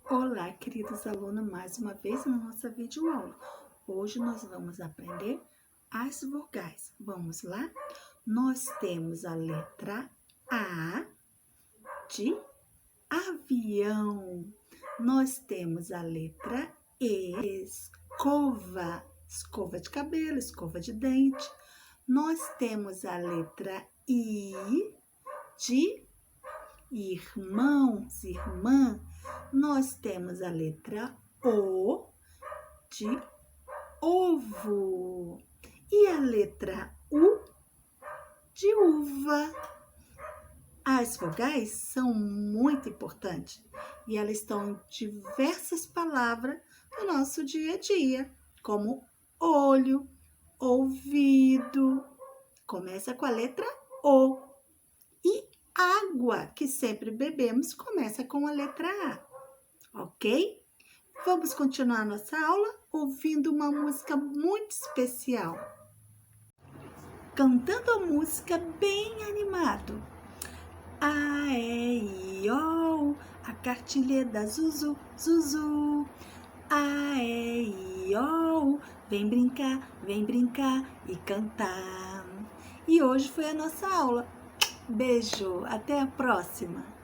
Olá, queridos alunos, mais uma vez na nossa videoaula. Hoje nós vamos aprender as vogais. Vamos lá? Nós temos a letra A de avião. Nós temos a letra E, escova, escova de cabelo, escova de dente. Nós temos a letra I de irmãos, irmã. Nós temos a letra O de ovo e a letra U de uva. As vogais são muito importantes e elas estão em diversas palavras do nosso dia a dia, como olho, ouvido. Começa com a letra O. E água, que sempre bebemos, começa com a letra A, ok? Vamos continuar nossa aula ouvindo uma música muito especial. Cantando a música bem animado. A, E, I, O, a cartilha da Zuzu, Zuzu. A, E, I, O, vem brincar e cantar. E hoje foi a nossa aula. Beijo, até a próxima!